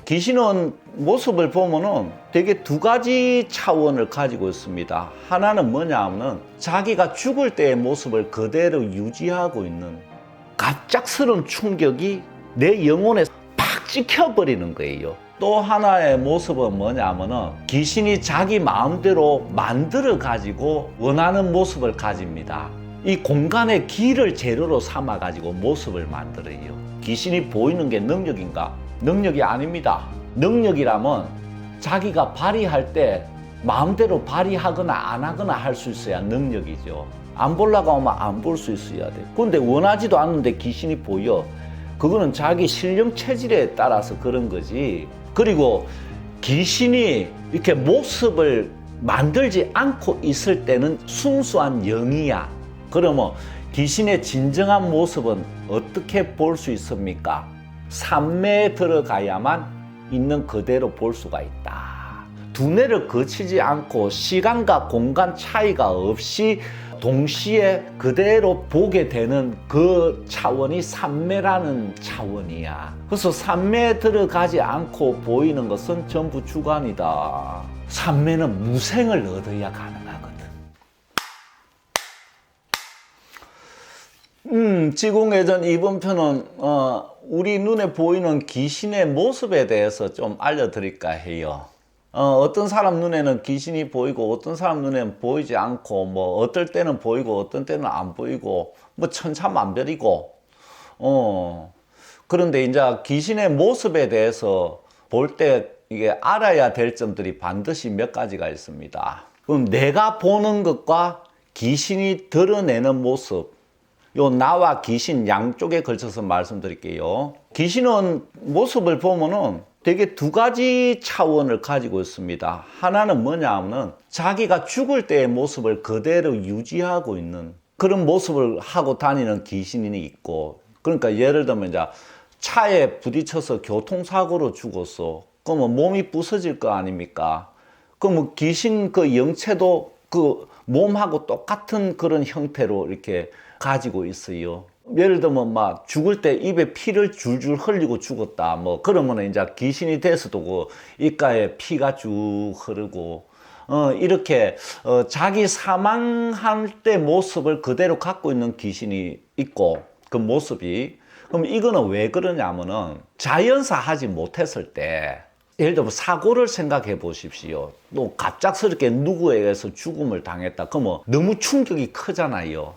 귀신은 모습을 보면은 되게 두 가지 차원을 가지고 있습니다. 하나는 뭐냐 하면은 자기가 죽을 때의 모습을 그대로 유지하고 있는 갑작스러운 충격이 내 영혼에 팍 찍혀버리는 거예요. 또 하나의 모습은 뭐냐 하면은 귀신이 자기 마음대로 만들어 가지고 원하는 모습을 가집니다. 이 공간의 길을 재료로 삼아 가지고 모습을 만들어요. 귀신이 보이는 게 능력인가? 능력이 아닙니다. 능력이라면 자기가 발휘할 때 마음대로 발휘하거나 안 하거나 할 수 있어야 능력이죠. 안 보려고 하면 안 볼 수 있어야 돼. 근데 원하지도 않는데 귀신이 보여. 그거는 자기 신령 체질에 따라서 그런 거지. 그리고 귀신이 이렇게 모습을 만들지 않고 있을 때는 순수한 영이야. 그러면 귀신의 진정한 모습은 어떻게 볼 수 있습니까? 삼매에 들어가야만 있는 그대로 볼 수가 있다. 두뇌를 거치지 않고 시간과 공간 차이가 없이 동시에 그대로 보게 되는 그 차원이 삼매라는 차원이야. 그래서 삼매에 들어가지 않고 보이는 것은 전부 주관이다. 삼매는 무생을 얻어야 가능하거든. 지공회전 이번 편은 우리 눈에 보이는 귀신의 모습에 대해서 좀 알려드릴까 해요. 어떤 사람 눈에는 귀신이 보이고 어떤 사람 눈에는 보이지 않고 뭐 어떨 때는 보이고 어떤 때는 안 보이고 뭐 천차만별이고 그런데 이제 귀신의 모습에 대해서 볼 때 이게 알아야 될 점들이 반드시 몇 가지가 있습니다. 그럼 내가 보는 것과 귀신이 드러내는 모습, 요 나와 귀신 양쪽에 걸쳐서 말씀드릴게요. 귀신은 모습을 보면은 되게 두 가지 차원을 가지고 있습니다. 하나는 뭐냐 하면은 자기가 죽을 때의 모습을 그대로 유지하고 있는 그런 모습을 하고 다니는 귀신이 있고, 그러니까 예를 들면 이제 차에 부딪혀서 교통사고로 죽었어. 그러면 몸이 부서질 거 아닙니까? 그러면 귀신 그 영체도 그 몸하고 똑같은 그런 형태로 이렇게 가지고 있어요. 예를 들면 막 죽을 때 입에 피를 줄줄 흘리고 죽었다. 뭐 그러면 이제 귀신이 돼서도 그 입가에 피가 쭉 흐르고 이렇게 자기 사망할 때 모습을 그대로 갖고 있는 귀신이 있고, 그 모습이. 그럼 이거는 왜 그러냐면은 자연사 하지 못했을 때, 예를 들면 사고를 생각해 보십시오. 또 갑작스럽게 누구에게서 죽음을 당했다. 그러면 너무 충격이 크잖아요.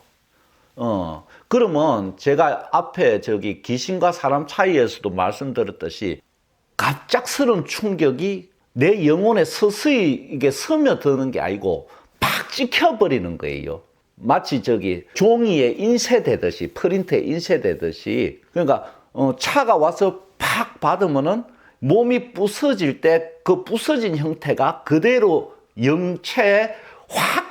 그러면 제가 앞에 저기 귀신과 사람 차이에서도 말씀드렸듯이 갑작스러운 충격이 내 영혼에 서서히 이게 스며드는 게 아니고 팍 찍혀버리는 거예요. 마치 저기 종이에 인쇄되듯이, 프린트에 인쇄되듯이. 그러니까 차가 와서 팍 받으면은 몸이 부서질 때 그 부서진 형태가 그대로 영체에 확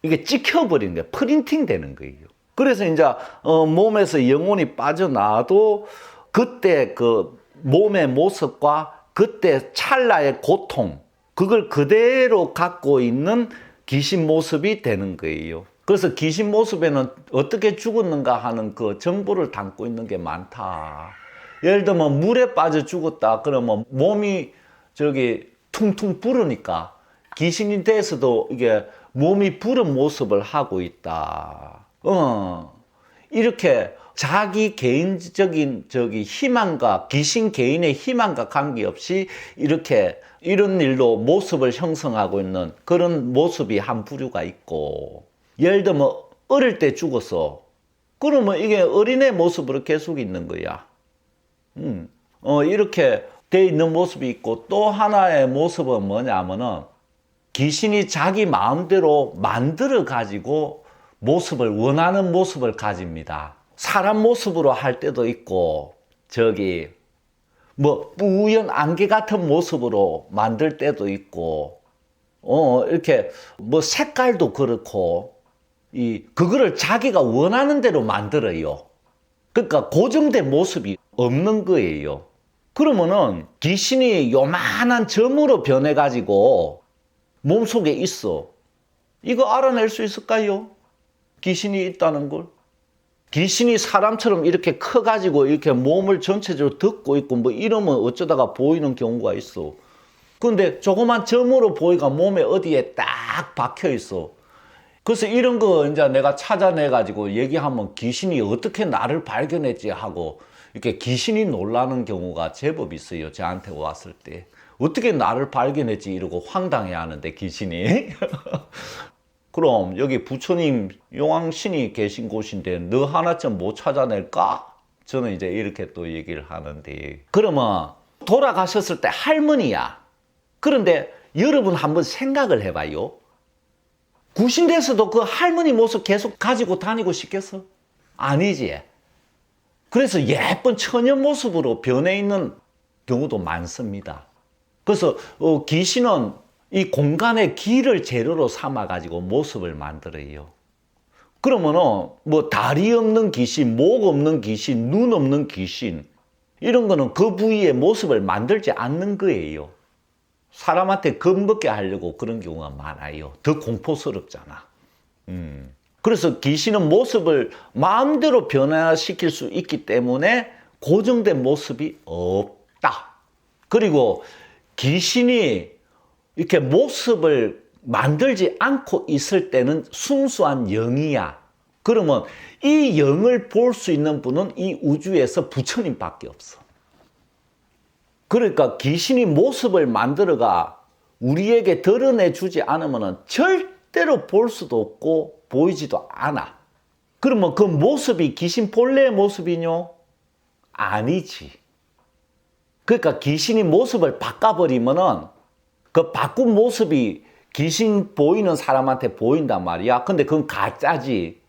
이게 찍혀버리는 거예요. 프린팅 되는 거예요. 그래서 이제 몸에서 영혼이 빠져나와도 그때 그 몸의 모습과 그때 찰나의 고통, 그걸 그대로 갖고 있는 귀신 모습이 되는 거예요. 그래서 귀신 모습에는 어떻게 죽었는가 하는 그 정보를 담고 있는 게 많다. 예를 들면 물에 빠져 죽었다 그러면 몸이 저기 퉁퉁 부르니까 귀신이 돼서도 이게 몸이 부른 모습을 하고 있다. 이렇게 자기 개인적인 저기 희망과 귀신 개인의 희망과 관계없이 이렇게 이런 일로 모습을 형성하고 있는 그런 모습이 한 부류가 있고, 예를 들면 어릴 때 죽었어. 그러면 이게 어린애 모습으로 계속 있는 거야. 이렇게 돼 있는 모습이 있고, 또 하나의 모습은 뭐냐면은 귀신이 자기 마음대로 만들어 가지고 모습을, 원하는 모습을 가집니다. 사람 모습으로 할 때도 있고, 저기 뭐 뿌연 안개 같은 모습으로 만들 때도 있고, 이렇게 뭐 색깔도 그렇고, 그거를 자기가 원하는 대로 만들어요. 그러니까 고정된 모습이 없는 거예요. 그러면은 귀신이 요만한 점으로 변해가지고 몸속에 있어. 이거 알아낼 수 있을까요? 귀신이 있다는 걸? 귀신이 사람처럼 이렇게 커가지고 이렇게 몸을 전체적으로 덮고 있고 뭐 이러면 어쩌다가 보이는 경우가 있어. 근데 조그만 점으로 보이가 몸에 어디에 딱 박혀 있어. 그래서 이런 거 이제 내가 찾아내가지고 얘기하면 귀신이 어떻게 나를 발견했지 하고 이렇게 귀신이 놀라는 경우가 제법 있어요. 저한테 왔을 때. 어떻게 나를 발견했지 이러고 황당해 하는데 귀신이. 그럼 여기 부처님 용왕신이 계신 곳인데 너 하나쯤 못 찾아낼까? 저는 이제 이렇게 또 얘기를 하는데, 그러면 돌아가셨을 때 할머니야. 그런데 여러분 한번 생각을 해봐요. 구신돼서도 그 할머니 모습 계속 가지고 다니고 싶겠어? 아니지. 그래서 예쁜 처녀 모습으로 변해 있는 경우도 많습니다. 그래서 귀신은 이 공간의 길을 재료로 삼아 가지고 모습을 만들어요. 그러면은 뭐 다리 없는 귀신, 목 없는 귀신, 눈 없는 귀신 이런 거는 그 부위의 모습을 만들지 않는 거예요. 사람한테 겁먹게 하려고 그런 경우가 많아요. 더 공포스럽잖아. 그래서 귀신은 모습을 마음대로 변화시킬 수 있기 때문에 고정된 모습이 없다. 그리고 귀신이 이렇게 모습을 만들지 않고 있을 때는 순수한 영이야. 그러면 이 영을 볼 수 있는 분은 이 우주에서 부처님밖에 없어. 그러니까 귀신이 모습을 만들어가 우리에게 드러내 주지 않으면 절대로 볼 수도 없고 보이지도 않아. 그러면 그 모습이 귀신 본래의 모습이뇨? 아니지. 그러니까 귀신이 모습을 바꿔버리면은 그 바꾼 모습이 귀신 보이는 사람한테 보인단 말이야. 근데 그건 가짜지.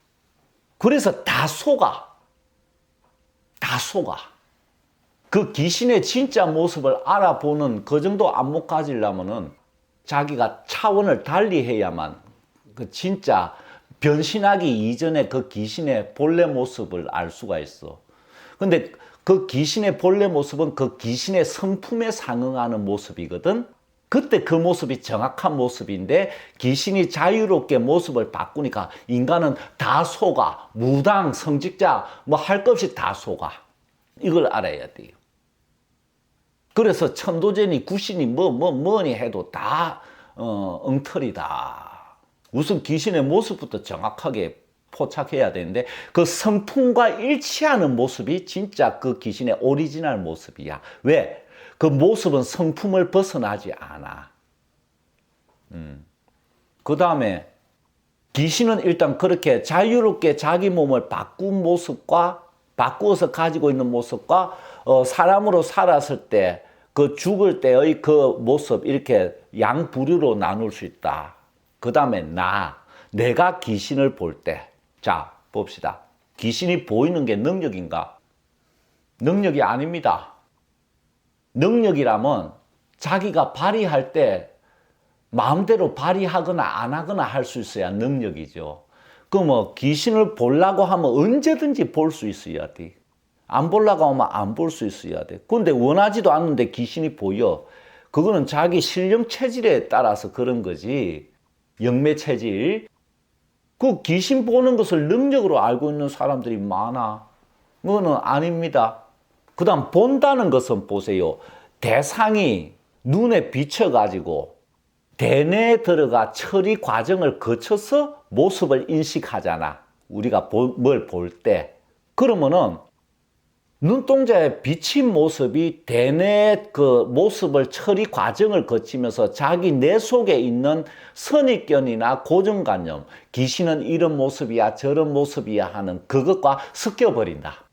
그래서 다 속아. 다 속아. 그 귀신의 진짜 모습을 알아보는 그 정도 안목 가지려면은 자기가 차원을 달리 해야만 그 진짜 변신하기 이전에 그 귀신의 본래 모습을 알 수가 있어. 근데 그 귀신의 본래 모습은 그 귀신의 성품에 상응하는 모습이거든. 그때 그 모습이 정확한 모습인데 귀신이 자유롭게 모습을 바꾸니까 인간은 다 속아. 무당, 성직자 뭐 할 것 없이 다 속아. 이걸 알아야 돼요. 그래서 천도제니 구신이 뭐니 해도 다 엉터리다. 우선 귀신의 모습부터 정확하게 포착해야 되는데 그 성품과 일치하는 모습이 진짜 그 귀신의 오리지널 모습이야. 왜? 그 모습은 성품을 벗어나지 않아. 그 다음에 귀신은 일단 그렇게 자유롭게 자기 몸을 바꾼 모습과 바꾸어서 가지고 있는 모습과 사람으로 살았을 때 그 죽을 때의 그 모습 이렇게 양부류로 나눌 수 있다. 그 다음에 내가 귀신을 볼 때, 자 봅시다. 귀신이 보이는 게 능력인가? 능력이 아닙니다. 능력이라면 자기가 발휘할 때 마음대로 발휘하거나 안 하거나 할 수 있어야 능력이죠. 그럼 귀신을 보려고 하면 언제든지 볼 수 있어야 돼. 안 보려고 하면 안 볼 수 있어야 돼. 근데 원하지도 않는데 귀신이 보여. 그거는 자기 신령 체질에 따라서 그런 거지. 영매 체질. 그 귀신 보는 것을 능력으로 알고 있는 사람들이 많아. 그거는 아닙니다. 그 다음 본다는 것은 보세요. 대상이 눈에 비춰가지고 대뇌에 들어가 처리 과정을 거쳐서 모습을 인식하잖아. 우리가 뭘 볼 때. 그러면은 눈동자에 비친 모습이 대뇌의 그 모습을 처리 과정을 거치면서 자기 뇌 속에 있는 선입견이나 고정관념, 귀신은 이런 모습이야 저런 모습이야 하는 그것과 섞여버린다.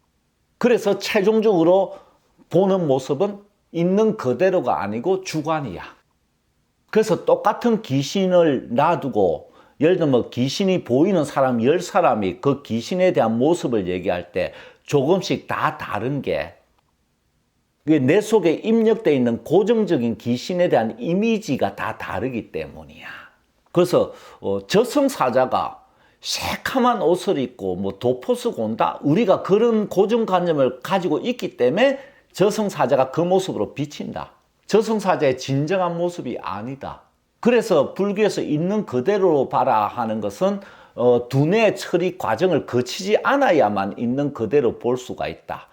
그래서 최종적으로 보는 모습은 있는 그대로가 아니고 주관이야. 그래서 똑같은 귀신을 놔두고 예를 들면 귀신이 보이는 사람 10사람이 그 귀신에 대한 모습을 얘기할 때 조금씩 다 다른 게 내 속에 입력되어 있는 고정적인 귀신에 대한 이미지가 다 다르기 때문이야. 그래서 저승사자가 새카만 옷을 입고 뭐 도포스 곤다 우리가 그런 고정관념을 가지고 있기 때문에 저승사자가 그 모습으로 비친다. 저승사자의 진정한 모습이 아니다. 그래서 불교에서 있는 그대로 봐라 하는 것은 두뇌 처리 과정을 거치지 않아야만 있는 그대로 볼 수가 있다.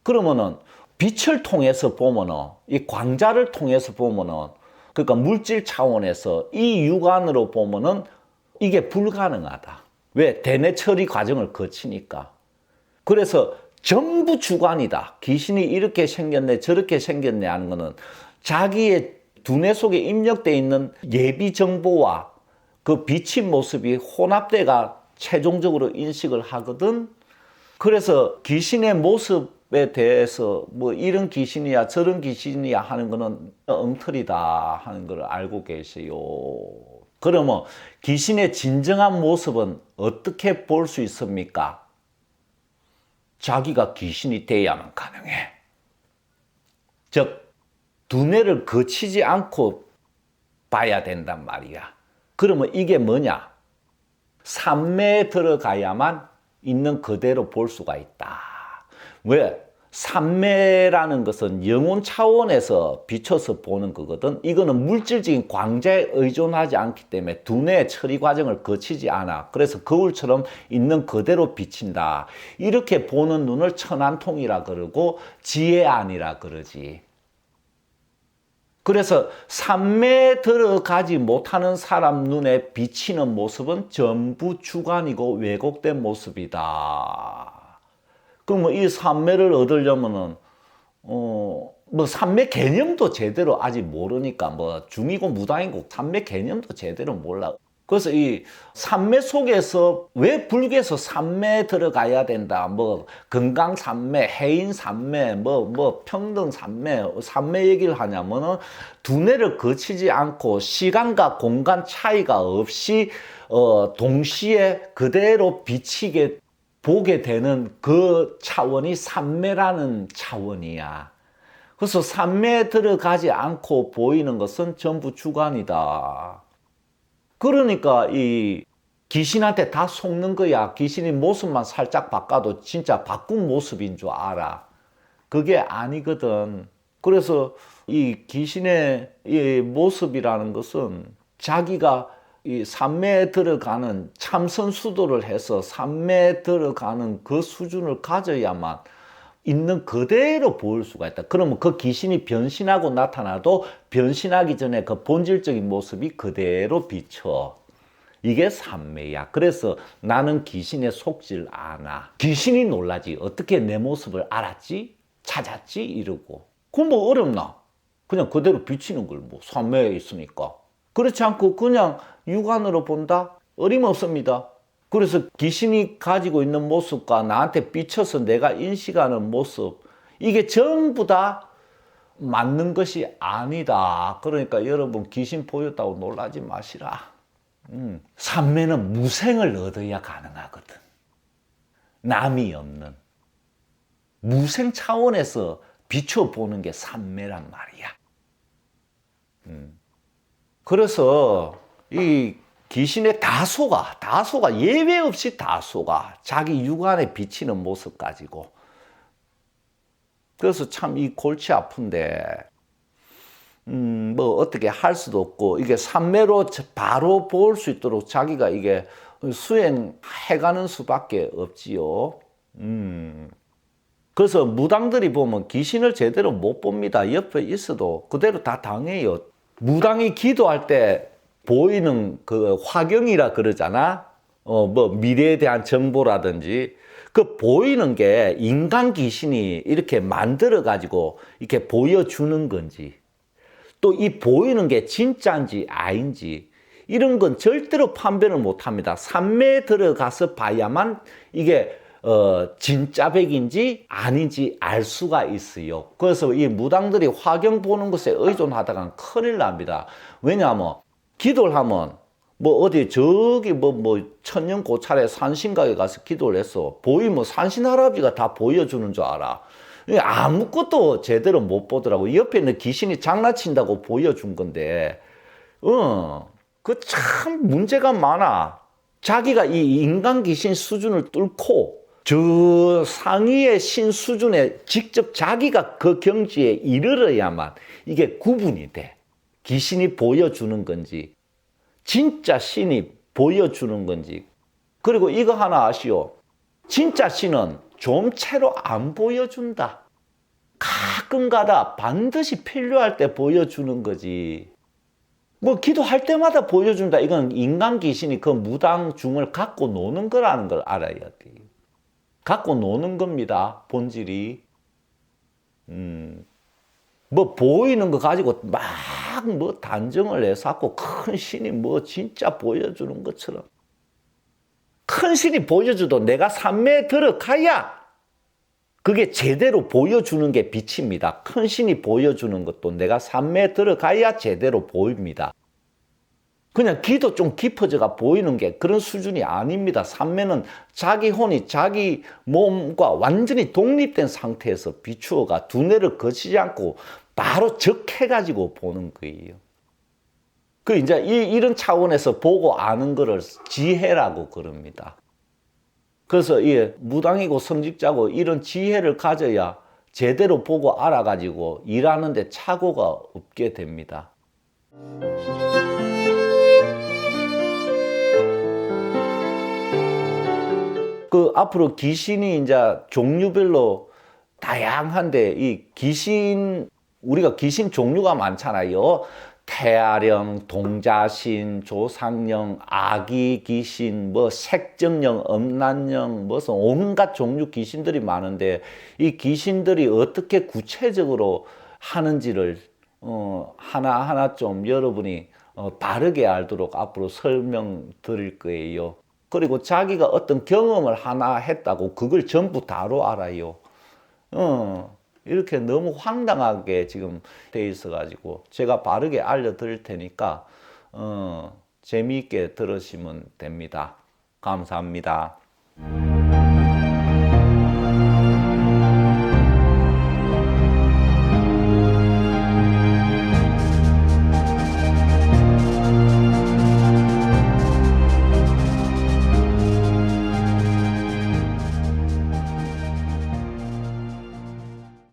그러면은 빛을 통해서 보면은 이 광자를 통해서 보면은 그러니까 물질 차원에서 이 육안으로 보면은 이게 불가능하다. 왜? 대뇌 처리 과정을 거치니까. 그래서 전부 주관이다. 귀신이 이렇게 생겼네 저렇게 생겼네 하는 거는 자기의 두뇌 속에 입력되어 있는 예비 정보와 그 비친 모습이 혼합돼가 최종적으로 인식을 하거든. 그래서 귀신의 모습에 대해서 뭐 이런 귀신이야 저런 귀신이야 하는 거는 엉터리다 하는 걸 알고 계세요. 그러면 귀신의 진정한 모습은 어떻게 볼 수 있습니까? 자기가 귀신이 돼야만 가능해. 즉 두뇌를 거치지 않고 봐야 된단 말이야. 그러면 이게 뭐냐? 삼매에 들어가야만 있는 그대로 볼 수가 있다. 왜? 삼매라는 것은 영혼 차원에서 비춰서 보는 거거든. 이거는 물질적인 광자에 의존하지 않기 때문에 두뇌의 처리 과정을 거치지 않아. 그래서 거울처럼 있는 그대로 비친다. 이렇게 보는 눈을 천안통이라 그러고 지혜안이라 그러지. 그래서 삼매에 들어가지 못하는 사람 눈에 비치는 모습은 전부 주관이고 왜곡된 모습이다. 그럼 이 삼매를 얻으려면은 뭐 삼매 개념도 제대로 아직 모르니까 뭐 중이고 무당이고 삼매 개념도 제대로 몰라. 그래서 이 삼매 속에서 왜 불교에서 삼매에 들어가야 된다. 뭐 건강 삼매, 해인 삼매, 뭐 평등 삼매 얘기를 하냐면은 두뇌를 거치지 않고 시간과 공간 차이가 없이 동시에 그대로 비치게 보게 되는 그 차원이 삼매라는 차원이야. 그래서 삼매에 들어가지 않고 보이는 것은 전부 주관이다. 그러니까 이 귀신한테 다 속는 거야. 귀신이 모습만 살짝 바꿔도 진짜 바꾼 모습인 줄 알아. 그게 아니거든. 그래서 이 귀신의 이 모습이라는 것은 자기가 이 삼매에 들어가는 참선수도를 해서 삼매에 들어가는 그 수준을 가져야만 있는 그대로 보일 수가 있다. 그러면 그 귀신이 변신하고 나타나도 변신하기 전에 그 본질적인 모습이 그대로 비쳐. 이게 삼매야. 그래서 나는 귀신에 속질 않아. 귀신이 놀라지. 어떻게 내 모습을 알았지? 찾았지? 이러고. 그건 뭐 어렵나? 그냥 그대로 비치는 걸 뭐 삼매에 있으니까. 그렇지 않고 그냥 육안으로 본다? 어림없습니다. 그래서 귀신이 가지고 있는 모습과 나한테 비춰서 내가 인식하는 모습, 이게 전부 다 맞는 것이 아니다. 그러니까 여러분 귀신 보였다고 놀라지 마시라. 삼매는 무생을 얻어야 가능하거든. 남이 없는 무생 차원에서 비춰보는 게 삼매란 말이야. 그래서 이 귀신의 다소가 예외 없이 다소가 자기 육안에 비치는 모습 가지고. 그래서 참 이 골치 아픈데 뭐 어떻게 할 수도 없고 이게 삼매로 바로 볼 수 있도록 자기가 이게 수행해가는 수밖에 없지요. 그래서 무당들이 보면 귀신을 제대로 못 봅니다. 옆에 있어도 그대로 다 당해요. 무당이 기도할 때 보이는 그 화경이라 그러잖아. 뭐 미래에 대한 정보라든지 그 보이는 게 인간 귀신이 이렇게 만들어 가지고 이렇게 보여주는 건지 또 이 보이는 게 진짜인지 아닌지 이런 건 절대로 판별을 못 합니다. 삼매에 들어가서 봐야만 이게 진짜백인지 아닌지 알 수가 있어요. 그래서 이 무당들이 화경 보는 것에 의존하다간 큰일 납니다. 왜냐하면 기도를 하면 뭐 어디 저기 뭐 천년 고찰에 산신각에 가서 기도를 했어. 보이면 산신 할아버지가 다 보여주는 줄 알아. 아무것도 제대로 못 보더라고. 옆에 있는 귀신이 장난친다고 보여준 건데, 그 참 문제가 많아. 자기가 이 인간 귀신 수준을 뚫고 저 상위의 신 수준에 직접 자기가 그 경지에 이르러야만 이게 구분이 돼. 귀신이 보여주는 건지, 진짜 신이 보여주는 건지, 그리고 이거 하나 아시오. 진짜 신은 좀채로 안 보여준다. 가끔가다 반드시 필요할 때 보여주는 거지. 뭐 기도할 때마다 보여준다. 이건 인간 귀신이 그 무당중을 갖고 노는 거라는 걸 알아야 돼요. 갖고 노는 겁니다. 본질이. 뭐 보이는 거 가지고 막 뭐 단정을 해서 큰 신이 뭐 진짜 보여주는 것처럼. 큰 신이 보여줘도 내가 산매에 들어가야 그게 제대로 보여주는 게 빛입니다. 큰 신이 보여주는 것도 내가 산매에 들어가야 제대로 보입니다. 그냥 기도 좀 깊어져가 보이는 게 그런 수준이 아닙니다. 산매는 자기 혼이 자기 몸과 완전히 독립된 상태에서 비추어가 두뇌를 거치지 않고 바로 적해가지고 보는 거예요. 그 이제 이런 차원에서 보고 아는 거를 지혜라고 그럽니다. 그래서 이 무당이고 성직자고 이런 지혜를 가져야 제대로 보고 알아가지고 일하는데 착오가 없게 됩니다. 그 앞으로 귀신이 이제 종류별로 다양한데 이 귀신 우리가 귀신 종류가 많잖아요. 태아령, 동자신, 조상령, 아기 귀신, 뭐 색정령, 음란령, 무슨 온갖 종류 귀신들이 많은데 이 귀신들이 어떻게 구체적으로 하는지를 하나하나 좀 여러분이 바르게 알도록 앞으로 설명드릴 거예요. 그리고 자기가 어떤 경험을 하나 했다고 그걸 전부 다로 알아요. 이렇게 너무 황당하게 지금 돼 있어가지고 제가 바르게 알려드릴 테니까 재미있게 들으시면 됩니다. 감사합니다.